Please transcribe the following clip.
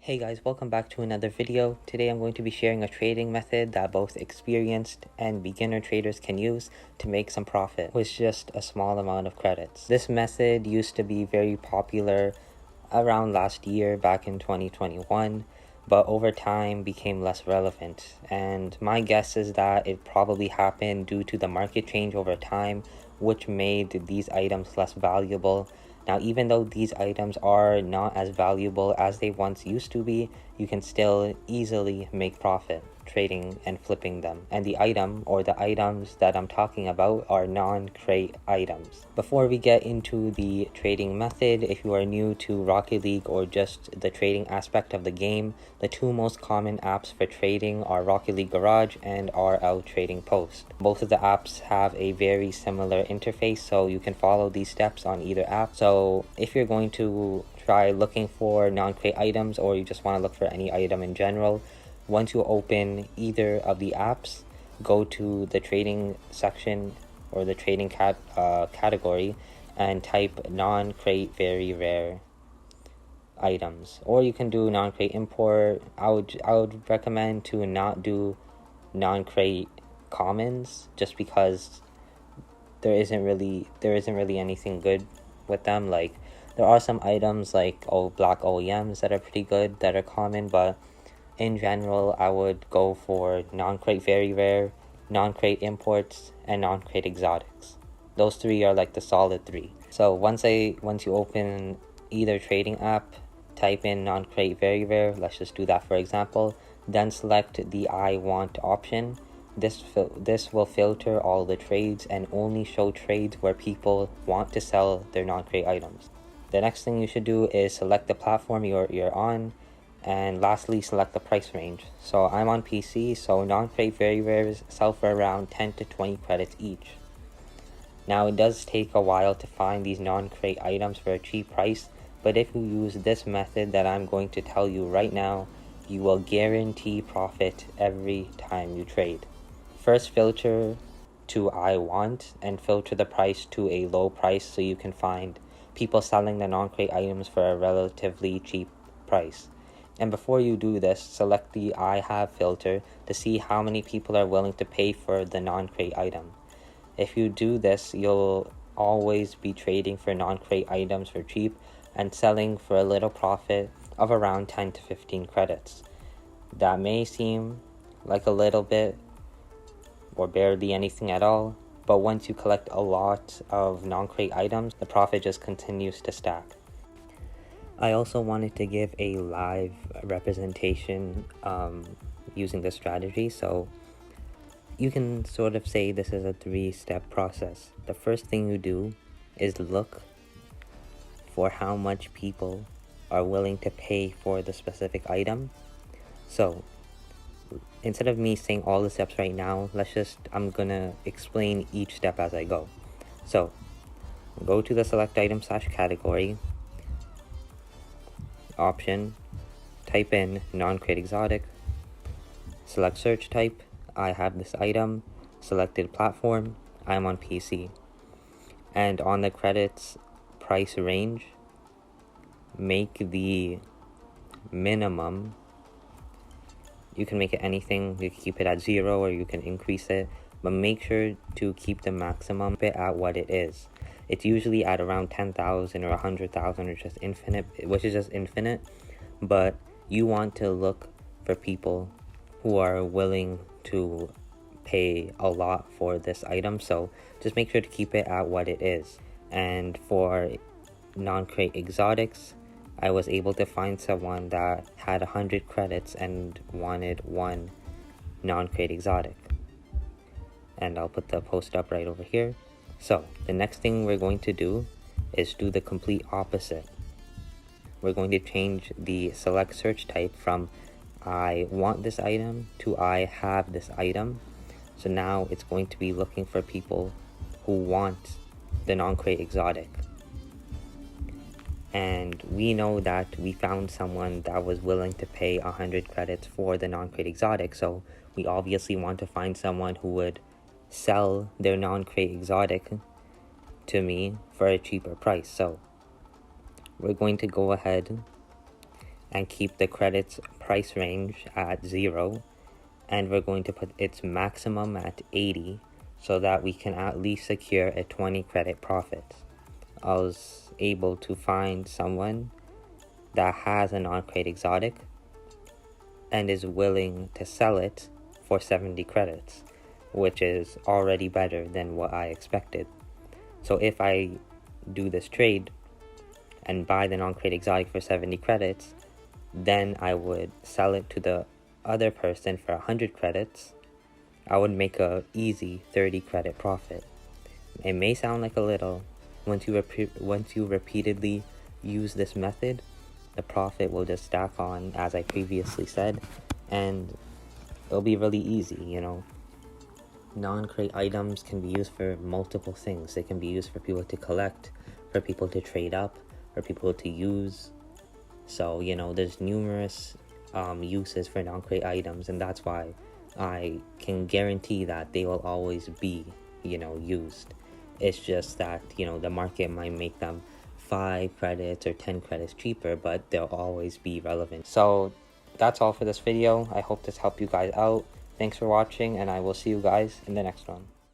Hey guys, welcome back to another video. Today I'm going to be sharing a trading method that both experienced and beginner traders can use to make some profit with just a small amount of credits. This method used to be very popular around last year, back in 2021, but over time became less relevant. And my guess is that it probably happened due to the market change over time, which made these items less valuable. Now, even though these items are not as valuable as they once used to be, you can still easily make profit trading and flipping them. And the item or the items that I'm talking about are non-crate items. Before we get into the trading method, if you are new to Rocket League or just the trading aspect of the game, the two most common apps for trading are Rocket League Garage and RL Trading Post. Both of the apps have a very similar interface, so you can follow these steps on either app. So if you're going to try looking for non-crate items, or you just want to look for any item in general, once you open either of the apps, go to the trading section or the trading category and type non-crate very rare items, or you can do non-crate import. I would recommend to not do non-crate commons, just because there isn't really anything good with them. Like, there are some items like black OEMs that are pretty good that are common, but in general I would go for non-crate very rare, non-crate imports, and non-crate exotics. Those three are like the solid three. So once you open either trading app, type in non-crate very rare. Let's just do that for example. Then select the I want option. This will filter all the trades and only show trades where people want to sell their non-crate items. The next thing you should do is select the platform you're on, and lastly select the price range. So I'm on PC, so non-crate very rares sell for around 10 to 20 credits each. Now, it does take a while to find these non-crate items for a cheap price, but if you use this method that I'm going to tell you right now, you will guarantee profit every time you trade. First, filter to I want and filter the price to a low price so you can find people selling the non-crate items for a relatively cheap price. And before you do this, select the I have filter to see how many people are willing to pay for the non-crate item. If you do this, you'll always be trading for non-crate items for cheap and selling for a little profit of around 10 to 15 credits. That may seem like a little bit or barely anything at all, but once you collect a lot of non-crate items, the profit just continues to stack. I also wanted to give a live representation using this strategy. So you can sort of say this is a 3-step process. The first thing you do is look for how much people are willing to pay for the specific item. So instead of me saying all the steps right now, I'm gonna explain each step as I go. So go to the select item / category option, type in non-crate exotic, select search type, I have this item, selected platform, I'm on PC, and on the credits price range, make the minimum, you can make it anything, you can keep it at 0 or you can increase it, but make sure to keep the maximum bit at what it is. It's usually at around 10,000 or 100,000 or just infinite, which is just infinite, but you want to look for people who are willing to pay a lot for this item, so just make sure to keep it at what it is. And for non-crate exotics, I was able to find someone that had 100 credits and wanted one non-crate exotic, and I'll put the post up right over here. So the next thing we're going to do is do the complete opposite. We're going to change the select search type from I want this item to I have this item. So now it's going to be looking for people who want the non-crate exotic. And we know that we found someone that was willing to pay 100 credits for the non-crate exotic, so we obviously want to find someone who would sell their non-crate exotic to me for a cheaper price. So we're going to go ahead and keep the credit's price range at 0, and we're going to put its maximum at 80 so that we can at least secure a 20 credit profit. I was able to find someone that has a non-crate exotic and is willing to sell it for 70 credits, which is already better than what I expected. So if I do this trade and buy the non-crate exotic for 70 credits, then I would sell it to the other person for 100 credits. I would make a easy 30 credit profit. It may sound like a little. Once you repeatedly use this method, the profit will just stack on, as I previously said, and it'll be really easy, you know. Non-crate items can be used for multiple things. They can be used for people to collect, for people to trade up, for people to use. So, you know, there's numerous uses for non-crate items, and that's why I can guarantee that they will always be, you know, used. It's just that, you know, the market might make them 5 credits or 10 credits cheaper, but they'll always be relevant. So that's all for this video. I hope this helped you guys out. Thanks for watching, and I will see you guys in the next one.